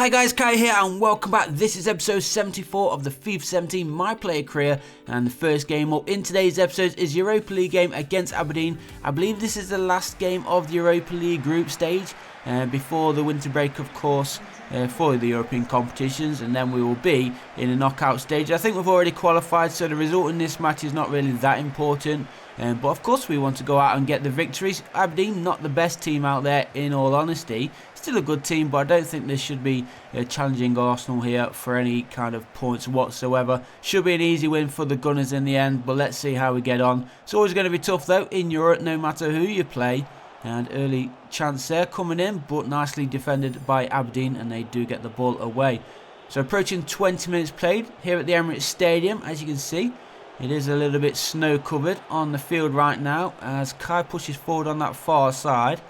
Hi guys, Kai here and welcome back. This is episode 74 of the FIFA 17 My Player Career, and the first game up in today's episode is Europa League game against Aberdeen. I believe this is the last game of the Europa League group stage before the winter break, of course, for the European competitions, and then we will be in a knockout stage. I think we've already qualified, so the result in this match is not really that important. But of course we want to go out and get the victories. Aberdeen, not the best team out there in all honesty. Still a good team, but I don't think this should be challenging Arsenal here for any kind of points whatsoever. Should be an easy win for the Gunners in the end, but let's see how we get on. It's always going to be tough though in Europe, no matter who you play. And early chance there coming in, but nicely defended by Aberdeen, and they do get the ball away. So approaching 20 minutes played here at the Emirates Stadium, as you can see. It is a little bit snow covered on the field right now as Kai pushes forward on that far side.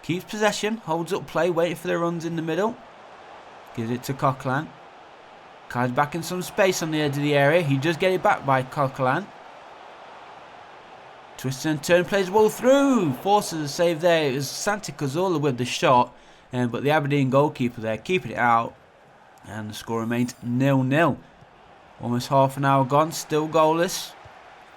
Keeps possession, holds up play, waiting for the runs in the middle. Gives it to Coquelin. Kai's back in some space on the edge of the area. He does get it back by Coquelin. Twists and turn, plays the ball through. Forces a save there. It was Santi Cazorla with the shot. But the Aberdeen goalkeeper there keeping it out. And the score remains 0-0. Almost half an hour gone, still goalless.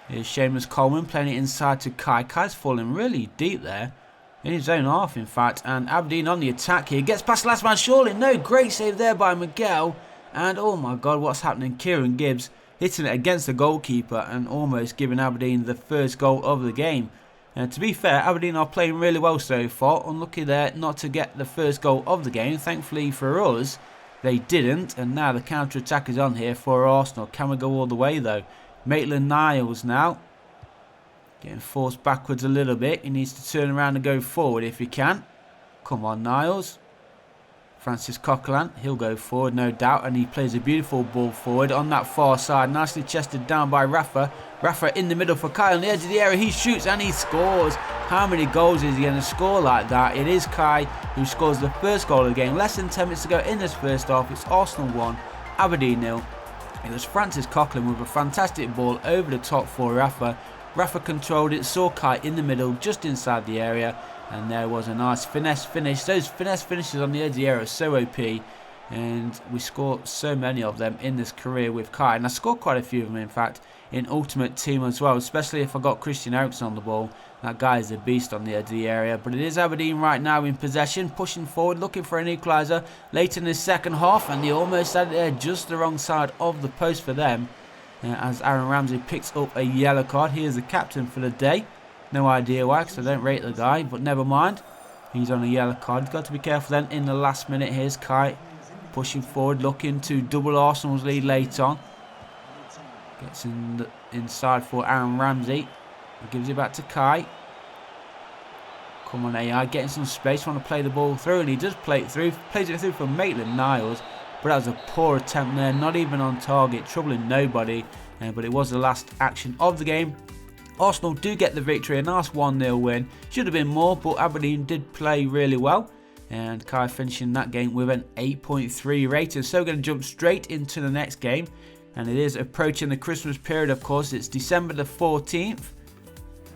Here's Seamus Coleman playing it inside to Kai. Kai's falling really deep there. In his own half, in fact. And Aberdeen on the attack here. Gets past last man, surely. No, great save there by Miguel. And oh my god, what's happening? Kieran Gibbs hitting it against the goalkeeper and almost giving Aberdeen the first goal of the game. And to be fair, Aberdeen are playing really well so far. Unlucky there not to get the first goal of the game. Thankfully for us, they didn't. And now the counter-attack is on here for Arsenal. Can we go all the way though? Maitland-Niles now. Getting forced backwards a little bit. He needs to turn around and go forward if he can. Come on, Niles. Francis Coquelin. He'll go forward, no doubt. And he plays a beautiful ball forward on that far side. Nicely chested down by Rafa. Rafa in the middle for Kai on the edge of the area. He shoots and he scores. How many goals is he going to score like that? It is Kai who scores the first goal of the game. Less than 10 minutes to go in this first half. It's Arsenal 1, Aberdeen 0. It was Francis Coquelin with a fantastic ball over the top for Rafa. Rafa controlled it, saw Kai in the middle, just inside the area, and there was a nice finesse finish. Those finesse finishes on the edge of the area are so OP, and we score so many of them in this career with Kai. And I scored quite a few of them, in fact, in Ultimate Team as well, especially if I got Christian Eriksen on the ball. That guy is a beast on the edge of the area. But it is Aberdeen right now in possession, pushing forward, looking for an equaliser late in the second half, and they almost had it there, just the wrong side of the post for them. As Aaron Ramsey picks up a yellow card. He is the captain for the day. No idea why, because I don't rate the guy, but never mind. He's on a yellow card. He's got to be careful then in the last minute. Here's Kai pushing forward, looking to double Arsenal's lead late on. Gets inside for Aaron Ramsey. He gives it back to Kai. Come on, AI, getting some space. Want to play the ball through, and he does play it through. Plays it through for Maitland-Niles. But that was a poor attempt there, not even on target, troubling nobody. But it was the last action of the game. Arsenal do get the victory, a nice 1-0 win. Should have been more, but Aberdeen did play really well. And Kai finishing that game with an 8.3 rating. So we're going to jump straight into the next game. And it is approaching the Christmas period, of course. It's December the 14th.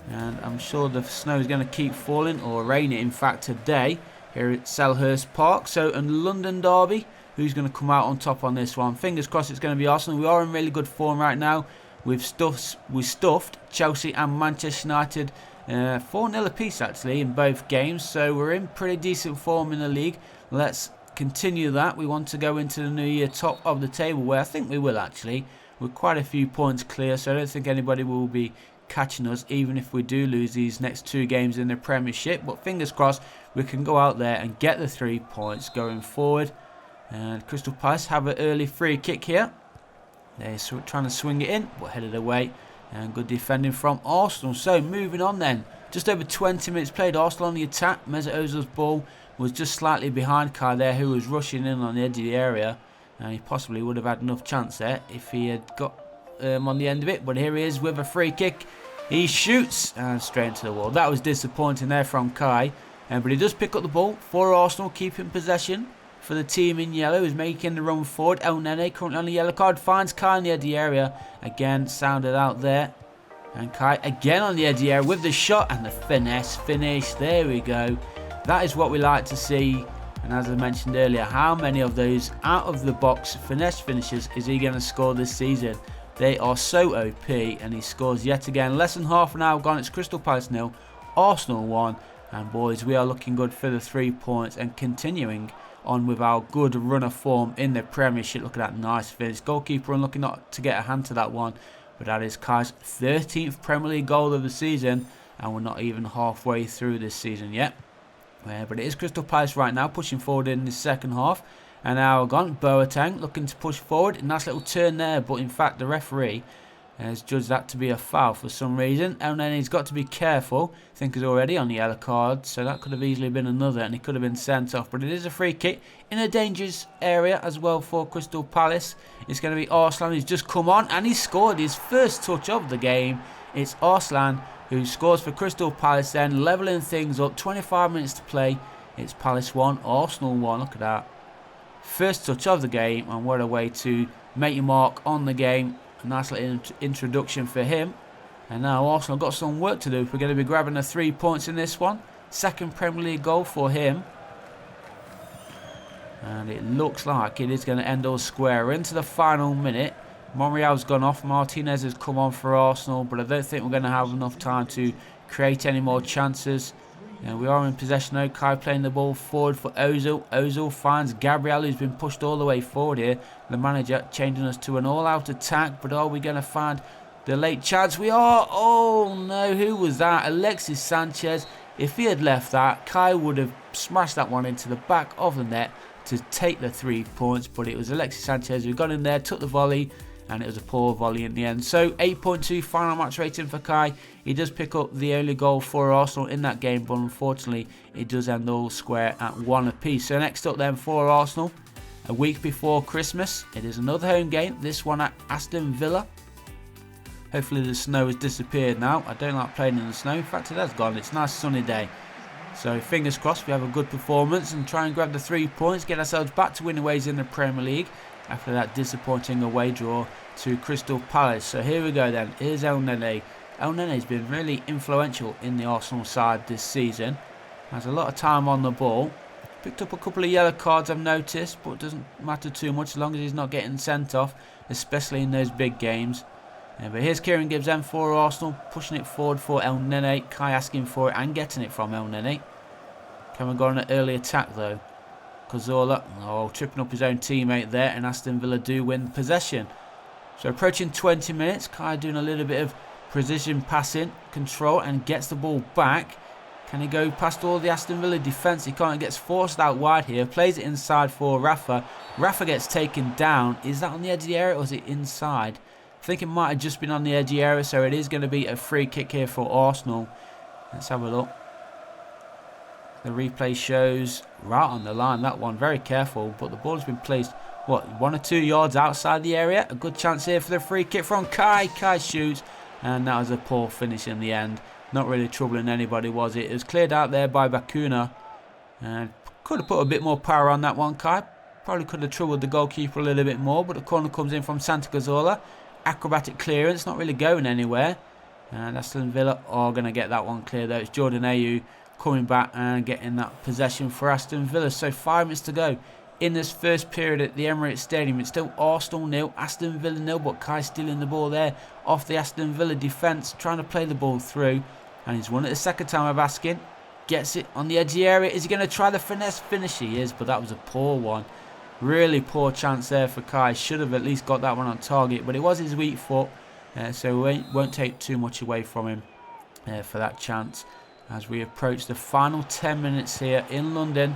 And I'm sure the snow is going to keep falling, or raining in fact today, here at Selhurst Park. So, and London derby. Who's going to come out on top on this one? Fingers crossed it's going to be Arsenal. We are in really good form right now. We stuffed Chelsea and Manchester United 4-0 apiece actually in both games. So we're in pretty decent form in the league. Let's continue that. We want to go into the new year top of the table, where I think we will actually. We're quite a few points clear, so I don't think anybody will be catching us, even if we do lose these next 2 games in the Premiership. But fingers crossed we can go out there and get the 3 points going forward. And Crystal Palace have an early free kick here. They're trying to swing it in, but headed away. And good defending from Arsenal. So moving on then. Just over 20 minutes played. Arsenal on the attack. Mesut Ozil's ball was just slightly behind Kai there, who was rushing in on the edge of the area. And he possibly would have had enough chance there if he had got on the end of it. But here he is with a free kick. He shoots and straight into the wall. That was disappointing there from Kai. But he does pick up the ball for Arsenal, keeping possession. For the team in yellow, is making the run forward. El Nene, currently on the yellow card, finds Kai in the edge of the area. Again, sounded out there. And Kai again on the edge of the area with the shot and the finesse finish. There we go. That is what we like to see. And as I mentioned earlier, how many of those out of the box finesse finishes is he going to score this season? They are so OP, and he scores yet again. Less than half an hour gone. It's Crystal Palace 0, Arsenal 1. And boys, we are looking good for the 3 points and continuing on with our good run of form in the Premiership. Look at that nice finish. Goalkeeper unlucky not to get a hand to that one. But that is Kai's 13th Premier League goal of the season. And we're not even halfway through this season yet. But it is Crystal Palace right now pushing forward in the second half. An hour gone. Boateng looking to push forward. Nice little turn there. But in fact the referee has judged that to be a foul for some reason. And then he's got to be careful. I think he's already on the yellow card. So that could have easily been another. And he could have been sent off. But it is a free kick in a dangerous area as well for Crystal Palace. It's going to be Arslan who's just come on. And he scored his first touch of the game. It's Arslan who scores for Crystal Palace then. Levelling things up. 25 minutes to play. It's Palace 1, Arsenal 1. Look at that. First touch of the game. And what a way to make your mark on the game. A nice little introduction for him. And now Arsenal got some work to do if we're going to be grabbing the 3 points in this one. Second Premier League goal for him. And it looks like it is going to end all square. We're into the final minute. Monreal's gone off. Martinez has come on for Arsenal. But I don't think we're going to have enough time to create any more chances. We are in possession now. Kai playing the ball forward for Ozil. Ozil finds Gabriel, who's been pushed all the way forward here. The manager changing us to an all-out attack. But are we going to find the late chance? We are. Oh no, who was that? Alexis Sanchez. If he had left that, Kai would have smashed that one into the back of the net to take the 3 points. But it was Alexis Sanchez who got in there, took the volley. And it was a poor volley in the end. So 8.2 final match rating for Kai. He does pick up the only goal for Arsenal in that game. But unfortunately, it does end all square at 1 apiece. So next up then for Arsenal. A week before Christmas. It is another home game. This one at Aston Villa. Hopefully the snow has disappeared now. I don't like playing in the snow. In fact, it has gone. It's a nice sunny day. So fingers crossed we have a good performance. And try and grab the 3 points. Get ourselves back to winning ways in the Premier League. After that disappointing away draw to Crystal Palace. So here we go then. Here's El Nene. El Nene has been really influential in the Arsenal side this season. Has a lot of time on the ball. Picked up a couple of yellow cards I've noticed. But it doesn't matter too much as long as he's not getting sent off. Especially in those big games. But here's Kieran Gibbs then for Arsenal. Pushing it forward for El Nene. Kai asking for it and getting it from El Nene. Can we go on an early attack though? Cazorla, tripping up his own teammate there, and Aston Villa do win possession. So approaching 20 minutes, Kai doing a little bit of precision passing, control, and gets the ball back. Can he go past all the Aston Villa defence? He can't, gets forced out wide here, plays it inside for Rafa. Rafa gets taken down. Is that on the edge of the area or is it inside? I think it might have just been on the edge of the area, so it is going to be a free kick here for Arsenal. Let's have a look. The replay shows right on the line, that one, very careful, but the ball has been placed, 1 or 2 yards outside the area. A good chance here for the free kick from Kai. Kai shoots, and that was a poor finish in the end. Not really troubling anybody, was it? It was cleared out there by Bakuna, and could have put a bit more power on that one, Kai. Probably could have troubled the goalkeeper a little bit more, but the corner comes in from Santi Cazorla. Acrobatic clearance, not really going anywhere. And Aston Villa are going to get that one clear though. It's Jordan Ayew coming back and getting that possession for Aston Villa. So 5 minutes to go in this first period at the Emirates Stadium. It's still Arsenal 0, Aston Villa 0, but Kai's stealing the ball there off the Aston Villa defence, trying to play the ball through. And he's won it the second time of asking. Gets it on the edge of the area. Is he going to try the finesse finish? He is, but that was a poor one. Really poor chance there for Kai. Should have at least got that one on target, but it was his weak foot. So we won't take too much away from him for that chance. As we approach the final 10 minutes here in London,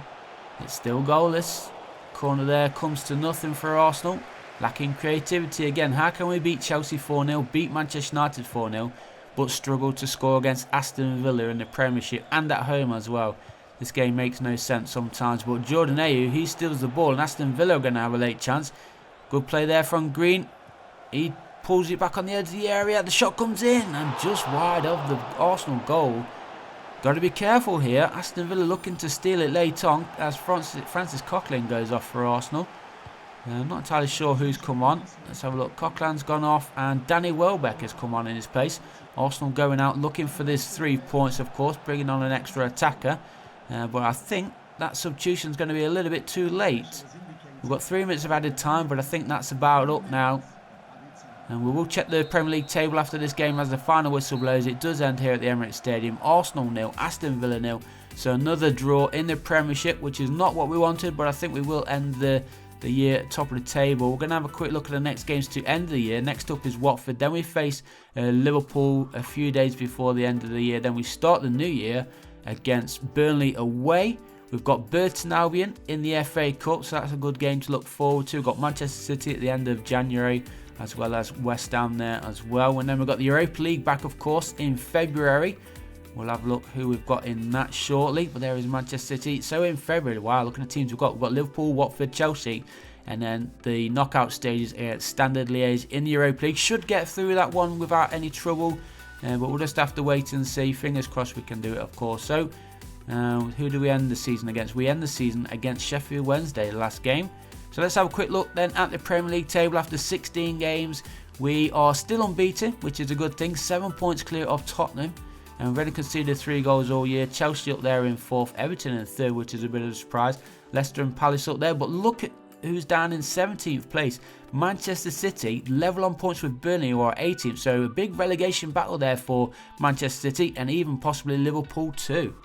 it's still goalless. Corner there comes to nothing for Arsenal. Lacking creativity again. How can we beat Chelsea 4-0, beat Manchester United 4-0, but struggle to score against Aston Villa in the Premiership and at home as well? This game makes no sense sometimes. But Jordan Ayew, he steals the ball, and Aston Villa are going to have a late chance. Good play there from Green. He pulls it back on the edge of the area. The shot comes in and just wide of the Arsenal goal. Got to be careful here. Aston Villa looking to steal it late on as Francis Coquelin goes off for Arsenal. I'm not entirely sure who's come on. Let's have a look. Coquelin's gone off and Danny Welbeck has come on in his place. Arsenal going out looking for this 3 points, of course, bringing on an extra attacker. But I think that substitution is going to be a little bit too late. We've got 3 minutes of added time, but I think that's about up now. And we will check the Premier League table after this game as the final whistle blows. It does end here at the Emirates Stadium. Arsenal 0, Aston Villa 0. So another draw in the Premiership, which is not what we wanted, but I think we will end the year at top of the table. We're going to have a quick look at the next games to end the year. Next up is Watford. Then we face Liverpool a few days before the end of the year. Then we start the new year against Burnley away. We've got Burton Albion in the FA Cup, so that's a good game to look forward to. We've got Manchester City at the end of January, as well as West Ham there as well. And then we've got the Europa League back, of course, in February. We'll have a look who we've got in that shortly. But there is Manchester City. So in February, wow, looking at teams we've got Liverpool, Watford, Chelsea. And then the knockout stages at Standard Liège in the Europa League. Should get through that one without any trouble. But we'll just have to wait and see. Fingers crossed we can do it, of course. So who do we end the season against? We end the season against Sheffield Wednesday, the last game. So let's have a quick look then at the Premier League table. After 16 games, we are still unbeaten, which is a good thing. 7 points clear of Tottenham. And we've already conceded 3 goals all year. Chelsea up there in 4th, Everton in 3rd, which is a bit of a surprise. Leicester and Palace up there. But look at who's down in 17th place. Manchester City, level on points with Burnley, who are 18th. So a big relegation battle there for Manchester City and even possibly Liverpool too.